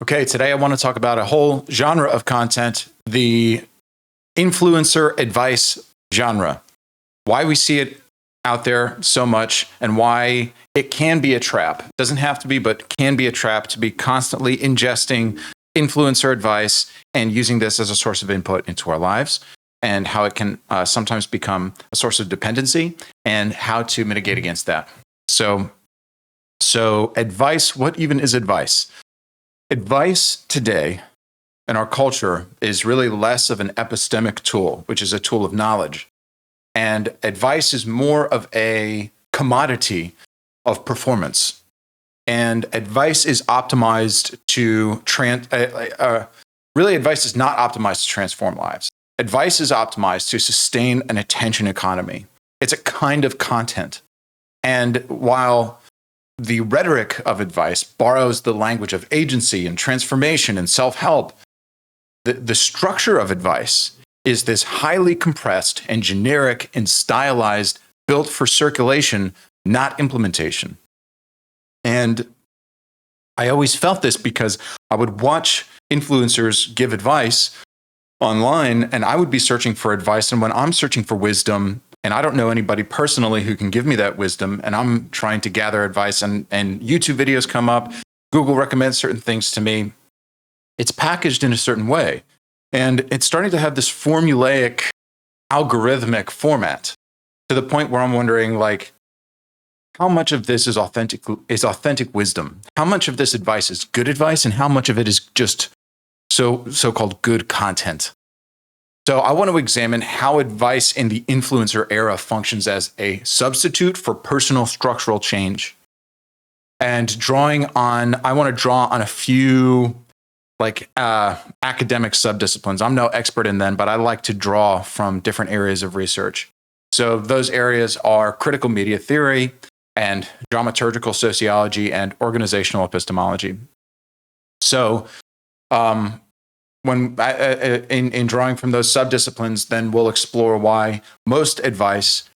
Okay, today I want to talk about a whole genre of content, the influencer advice genre. Why we see it out there so much and why it can be a trap. It doesn't have to be, but can be a trap to be constantly ingesting influencer advice and using this as a source of input into our lives, and how it can sometimes become a source of dependency and how to mitigate against that. So advice, what even is advice? Advice today in our culture is really less of an epistemic tool, which is a tool of knowledge. And advice is more of a commodity of performance. And advice is optimized to really, advice is not optimized to transform lives. Advice is optimized to sustain an attention economy. It's a kind of content. And while the rhetoric of advice borrows the language of agency and transformation and self-help, the structure of advice is this highly compressed and generic and stylized, built for circulation, not implementation. And I always felt this because I would watch influencers give advice online, and I would be searching for advice. And when I'm searching for wisdom, and I don't know anybody personally who can give me that wisdom, and I'm trying to gather advice, and YouTube videos come up, Google recommends certain things to me, it's packaged in a certain way. And it's starting to have this formulaic, algorithmic format to the point where I'm wondering, like, how much of this is authentic wisdom? How much of this advice is good advice, and how much of it is just so-called good content? So I want to examine how advice in the influencer era functions as a substitute for personal structural change. And I want to draw on a few academic subdisciplines. I'm no expert in them, but I like to draw from different areas of research. So those areas are critical media theory and dramaturgical sociology and organizational epistemology. So when in drawing from those subdisciplines, then we'll explore why most advice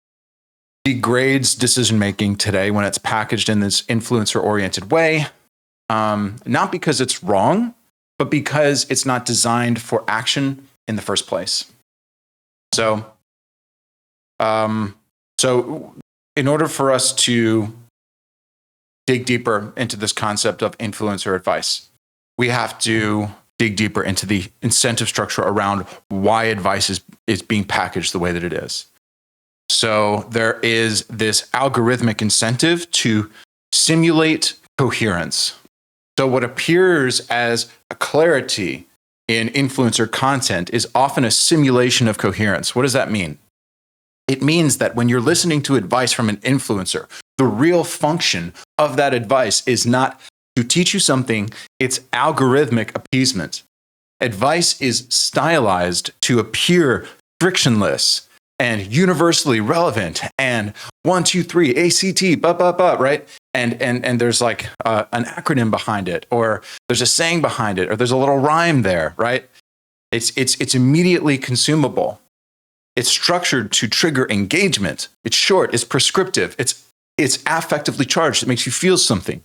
degrades decision-making today when it's packaged in this influencer-oriented way, not because it's wrong, but because it's not designed for action in the first place. So in order for us to dig deeper into this concept of influencer advice, we have to dig deeper into the incentive structure around why advice is being packaged the way that it is. So there is this algorithmic incentive to simulate coherence. So what appears as a clarity in influencer content is often a simulation of coherence. What does that mean? It means that when you're listening to advice from an influencer, the real function of that advice is not to teach you something, it's algorithmic appeasement. Advice is stylized to appear frictionless and universally relevant and 1, 2, 3, ACT, right? And there's like an acronym behind it, or there's a saying behind it, or there's a little rhyme there, right? It's immediately consumable. It's structured to trigger engagement. It's short, it's prescriptive, it's affectively charged, it makes you feel something.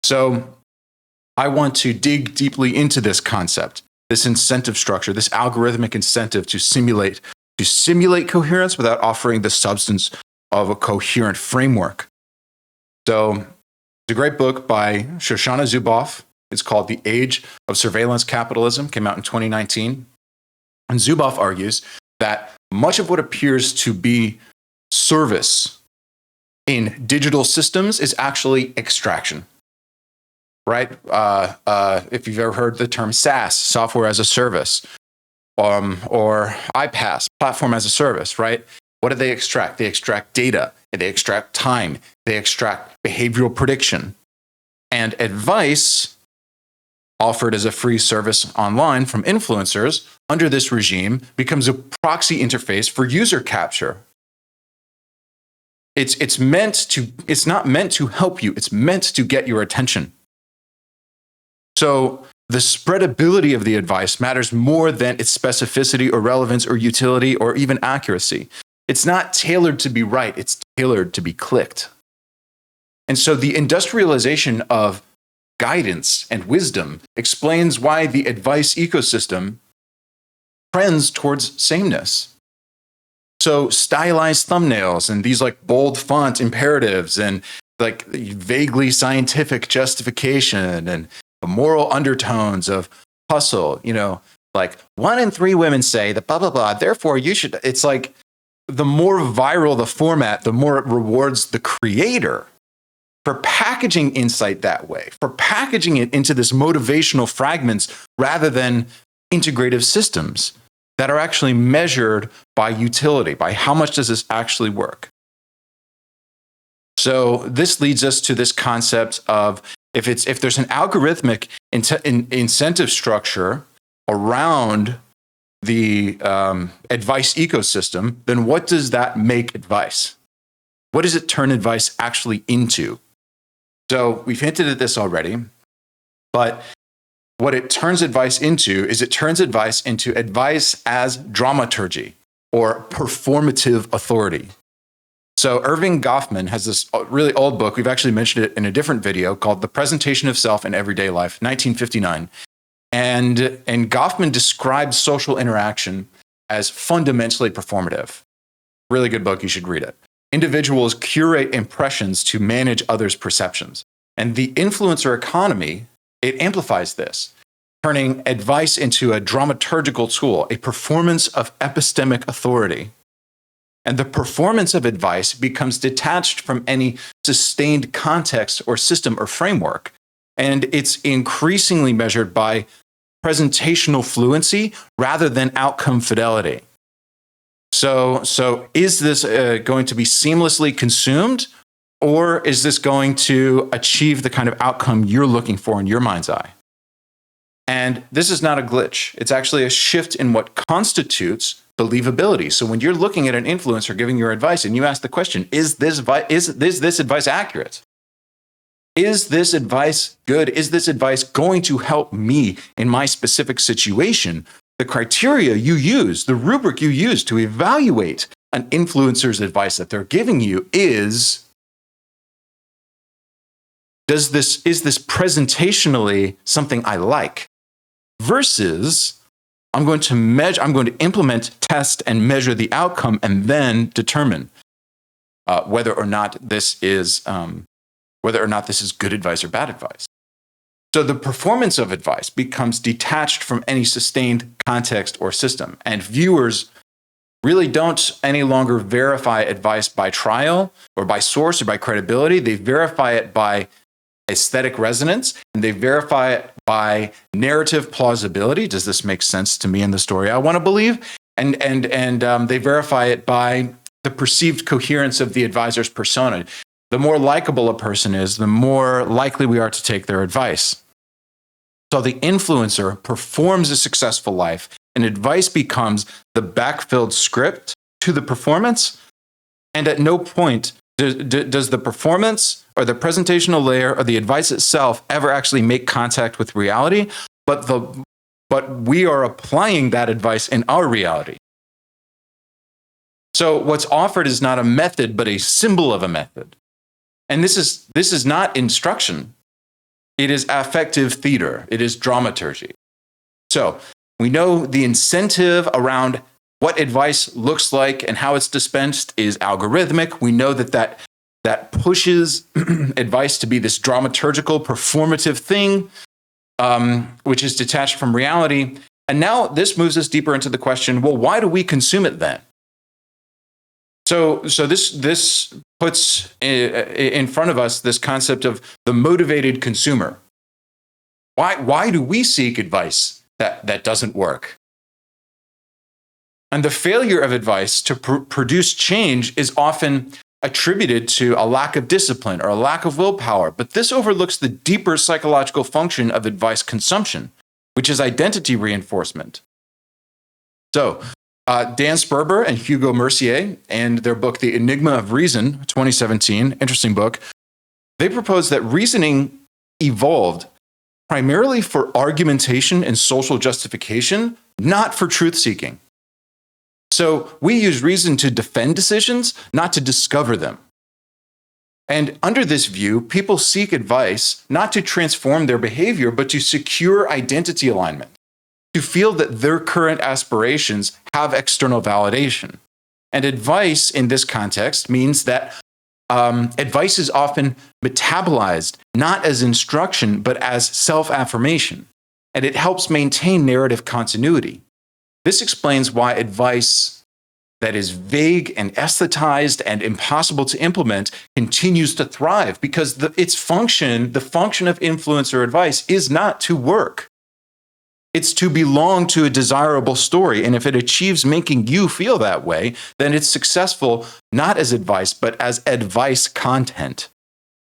So I want to dig deeply into this concept, this incentive structure, this algorithmic incentive to simulate coherence without offering the substance of a coherent framework. So it's a great book by Shoshana Zuboff. It's called The Age of Surveillance Capitalism, came out in 2019. And Zuboff argues that much of what appears to be service in digital systems is actually extraction. Right? If you've ever heard the term SaaS, software as a service, or iPaaS, platform as a service, right? What do they extract? They extract data, they extract time, they extract behavioral prediction. And advice offered as a free service online from influencers under this regime becomes a proxy interface for user capture. It's not meant to help you, it's meant to get your attention. So the spreadability of the advice matters more than its specificity or relevance or utility or even accuracy. It's not tailored to be right, it's tailored to be clicked. And so the industrialization of guidance and wisdom explains why the advice ecosystem trends towards sameness. So stylized thumbnails and these like bold font imperatives and like vaguely scientific justification and the moral undertones of hustle, like 1 in 3 women say that blah, blah, blah. Therefore, you should. It's like the more viral the format, the more it rewards the creator for packaging insight that way, for packaging it into this motivational fragments rather than integrative systems that are actually measured by utility, by how much does this actually work. So this leads us to this concept of if there's an algorithmic incentive structure around the advice ecosystem, then what does that make advice? What does it turn advice actually into? So we've hinted at this already, but what it turns advice into is it turns advice into advice as dramaturgy or performative authority. So Erving Goffman has this really old book. We've actually mentioned it in a different video called The Presentation of Self in Everyday Life, 1959. And Goffman describes social interaction as fundamentally performative. Really good book. You should read it. Individuals curate impressions to manage others' perceptions. And the influencer economy, it amplifies this, turning advice into a dramaturgical tool, a performance of epistemic authority. And the performance of advice becomes detached from any sustained context or system or framework. And it's increasingly measured by presentational fluency rather than outcome fidelity. So is this going to be seamlessly consumed, or is this going to achieve the kind of outcome you're looking for in your mind's eye? And this is not a glitch. It's actually a shift in what constitutes believability. So when you're looking at an influencer giving your advice and you ask the question, is this advice accurate? Is this advice good? Is this advice going to help me in my specific situation? The criteria you use, the rubric you use to evaluate an influencer's advice that they're giving you is this presentationally something I like? Versus I'm going to implement, test, and measure the outcome and then determine whether or not this is good advice or bad advice. So the performance of advice becomes detached from any sustained context or system. And viewers really don't any longer verify advice by trial or by source or by credibility. They verify it by aesthetic resonance, and they verify it by narrative plausibility. Does this make sense to me in the story I want to believe? And they verify it by the perceived coherence of the advisor's persona. The more likable a person is, the more likely we are to take their advice. So the influencer performs a successful life, and advice becomes the backfilled script to the performance. And at no point does the performance or the presentational layer or the advice itself ever actually make contact with reality, but we are applying that advice in our reality. So what's offered is not a method, but a symbol of a method. And this is not instruction. It is affective theater. It is dramaturgy. So we know the incentive around what advice looks like and how it's dispensed is algorithmic. We know that pushes advice to be this dramaturgical, performative thing, which is detached from reality. And now this moves us deeper into the question, well, why do we consume it then? So this puts in front of us this concept of the motivated consumer. Why do we seek advice that doesn't work? And the failure of advice to produce change is often attributed to a lack of discipline or a lack of willpower. But this overlooks the deeper psychological function of advice consumption, which is identity reinforcement. So Dan Sperber and Hugo Mercier, and their book, The Enigma of Reason, 2017, interesting book, they propose that reasoning evolved primarily for argumentation and social justification, not for truth-seeking. So we use reason to defend decisions, not to discover them. And under this view, people seek advice not to transform their behavior, but to secure identity alignment, to feel that their current aspirations have external validation. And advice in this context means that advice is often metabolized not as instruction, but as self-affirmation, and it helps maintain narrative continuity. This explains why advice that is vague and aesthetized and impossible to implement continues to thrive, because its function, the function of influencer advice, is not to work. It's to belong to a desirable story. And if it achieves making you feel that way, then it's successful not as advice, but as advice content.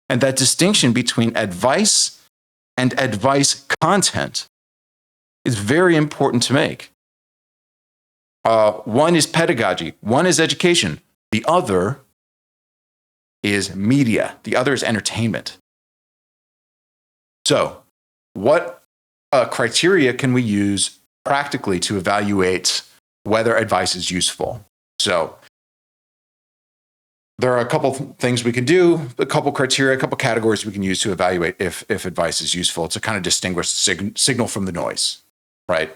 And that distinction between advice and advice content is very important to make. One is pedagogy, one is education, the other is media, the other is entertainment. So, what criteria can we use practically to evaluate whether advice is useful? So, there are a couple things we can do, a couple criteria, a couple categories we can use to evaluate if advice is useful to kind of distinguish the signal from the noise, right?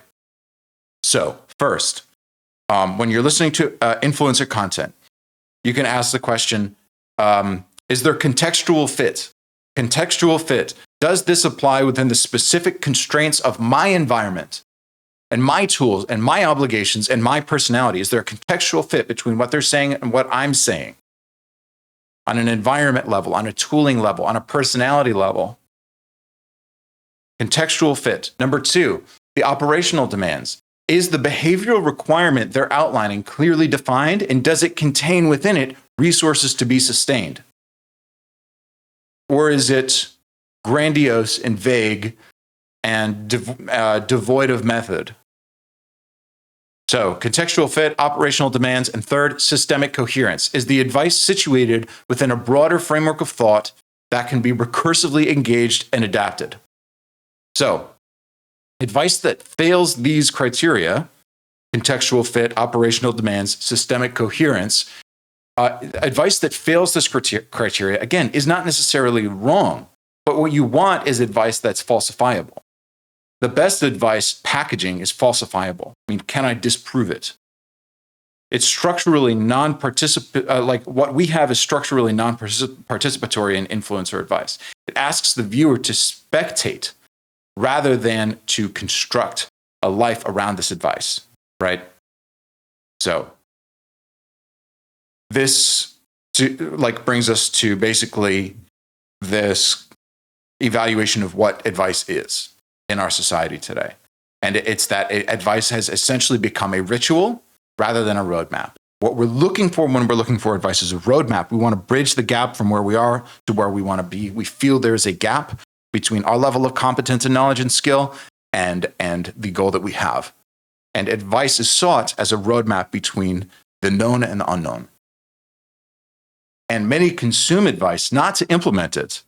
So, first, when you're listening to influencer content, you can ask the question, is there contextual fit? Contextual fit. Does this apply within the specific constraints of my environment and my tools and my obligations and my personality? Is there a contextual fit between what they're saying and what I'm saying? On an environment level, on a tooling level, on a personality level. Contextual fit. Number two, the operational demands. Is the behavioral requirement they're outlining clearly defined, and does it contain within it resources to be sustained? Or is it grandiose and vague and devoid of method? So, contextual fit, operational demands, and third, systemic coherence. Is the advice situated within a broader framework of thought that can be recursively engaged and adapted? So, advice that fails these criteria, contextual fit, operational demands, systemic coherence, advice that fails this criteria, again, is not necessarily wrong, but what you want is advice that's falsifiable. The best advice packaging is falsifiable. I mean, can I disprove it? It's structurally non-participatory, like what we have is structurally non-participatory in influencer advice. It asks the viewer to spectate rather than to construct a life around this advice, right? So this brings us to basically this evaluation of what advice is in our society today. And it's that advice has essentially become a ritual rather than a roadmap. What we're looking for when we're looking for advice is a roadmap. We want to bridge the gap from where we are to where we want to be. We feel there is a gap between our level of competence and knowledge and skill and the goal that we have. And advice is sought as a roadmap between the known and the unknown. And many consume advice not to implement it,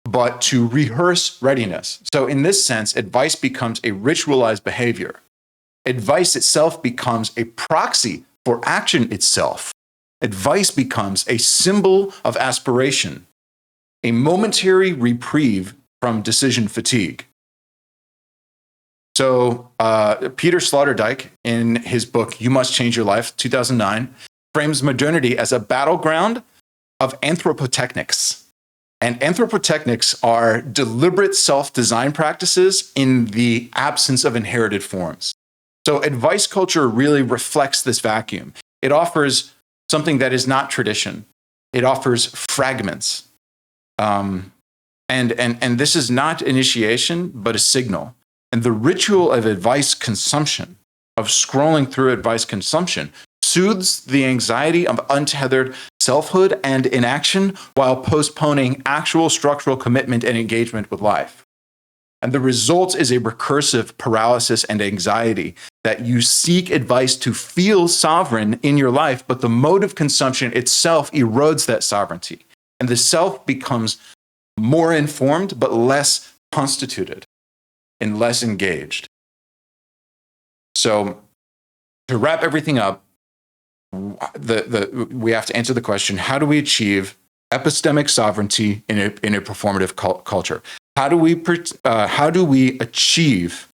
but to rehearse readiness. So in this sense, advice becomes a ritualized behavior. Advice itself becomes a proxy for action itself. Advice becomes a symbol of aspiration, a momentary reprieve from decision fatigue. So Peter Sloterdijk, in his book, You Must Change Your Life, 2009, frames modernity as a battleground of anthropotechnics. And anthropotechnics are deliberate self-design practices in the absence of inherited forms. So advice culture really reflects this vacuum. It offers something that is not tradition. It offers fragments. And this is not initiation, but a signal. And the ritual of advice consumption, of scrolling through advice consumption, soothes the anxiety of untethered selfhood and inaction while postponing actual structural commitment and engagement with life. And the result is a recursive paralysis and anxiety that you seek advice to feel sovereign in your life, but the mode of consumption itself erodes that sovereignty. And the self becomes more informed, but less constituted and less engaged. So to wrap everything up, we have to answer the question, how do we achieve epistemic sovereignty in a performative culture. How do we achieve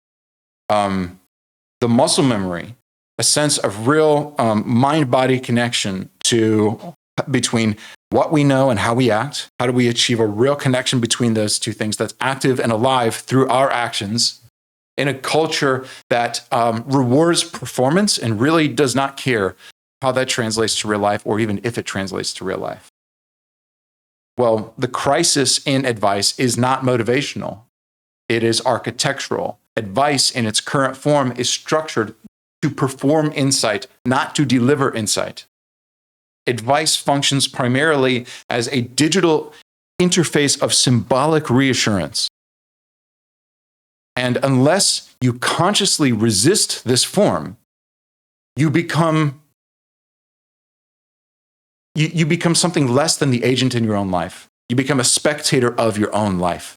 the muscle memory, a sense of real mind-body connection between what we know and how we act? How do we achieve a real connection between those two things that's active and alive through our actions in a culture that rewards performance and really does not care how that translates to real life, or even if it translates to real life? Well, the crisis in advice is not motivational. It is architectural. Advice in its current form is structured to perform insight, not to deliver insight. Advice functions primarily as a digital interface of symbolic reassurance. And unless you consciously resist this form, you become something less than the agent in your own life. You become a spectator of your own life.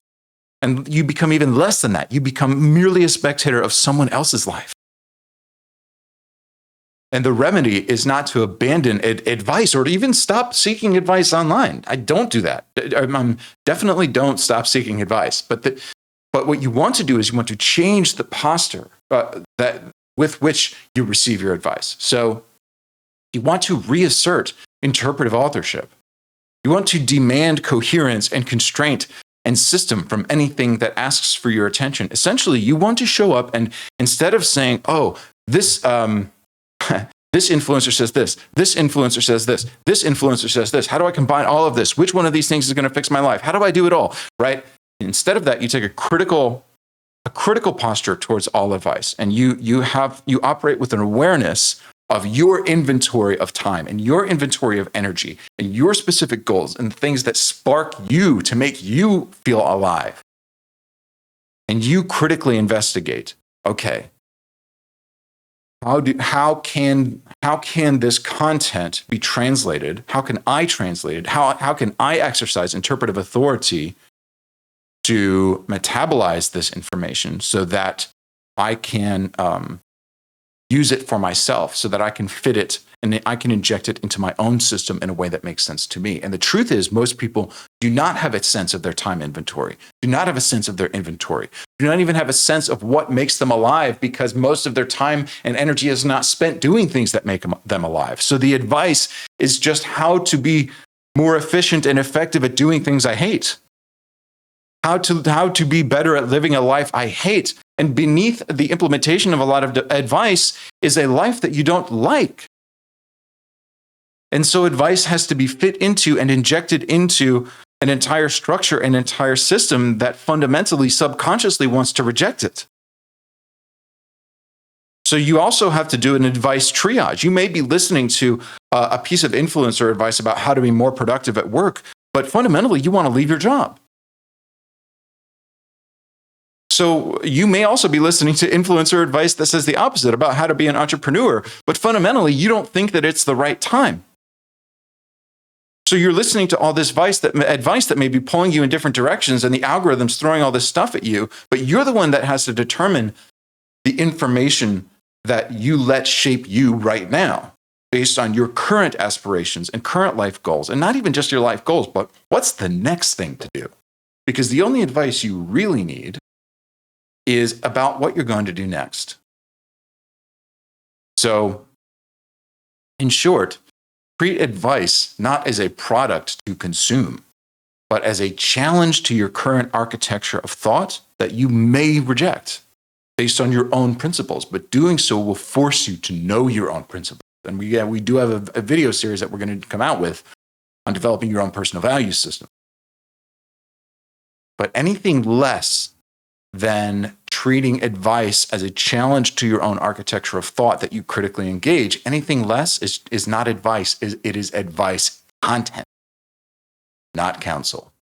And you become even less than that. You become merely a spectator of someone else's life. And the remedy is not to abandon advice or to even stop seeking advice online. I don't do that. Definitely don't stop seeking advice. But what you want to do is you want to change the posture with which you receive your advice. So you want to reassert interpretive authorship. You want to demand coherence and constraint and system from anything that asks for your attention. Essentially, you want to show up and instead of saying, oh, this influencer says this influencer says this influencer says this. How do I combine all of this? Which one of these things is going to fix my life? How do I do it all? Right? Instead of that, you take a critical posture towards all advice, and you operate with an awareness of your inventory of time and your inventory of energy and your specific goals and things that spark you to make you feel alive. And you critically investigate, okay, how can this content be translated? How can I translate it? How can I exercise interpretive authority to metabolize this information so that I can use it for myself, so that I can fit it and I can inject it into my own system in a way that makes sense to me? And the truth is, most people do not have a sense of their time inventory, do not have a sense of their inventory, do not even have a sense of what makes them alive, because most of their time and energy is not spent doing things that make them alive. So the advice is just how to be more efficient and effective at doing things I hate. How to be better at living a life I hate. And beneath the implementation of a lot of advice is a life that you don't like. And so advice has to be fit into and injected into an entire structure, an entire system that fundamentally, subconsciously wants to reject it. So you also have to do an advice triage. You may be listening to a piece of influencer advice about how to be more productive at work, but fundamentally you want to leave your job. So you may also be listening to influencer advice that says the opposite about how to be an entrepreneur, but fundamentally you don't think that it's the right time. So you're listening to all this advice that may be pulling you in different directions, and the algorithm's throwing all this stuff at you, but you're the one that has to determine the information that you let shape you right now based on your current aspirations and current life goals, and not even just your life goals, but what's the next thing to do? Because the only advice you really need is about what you're going to do next. So, in short, treat advice not as a product to consume, but as a challenge to your current architecture of thought that you may reject based on your own principles, but doing so will force you to know your own principles. And we do have a video series that we're going to come out with on developing your own personal value system. But anything less than treating advice as a challenge to your own architecture of thought that you critically engage, anything less is not advice. It is advice content, not counsel.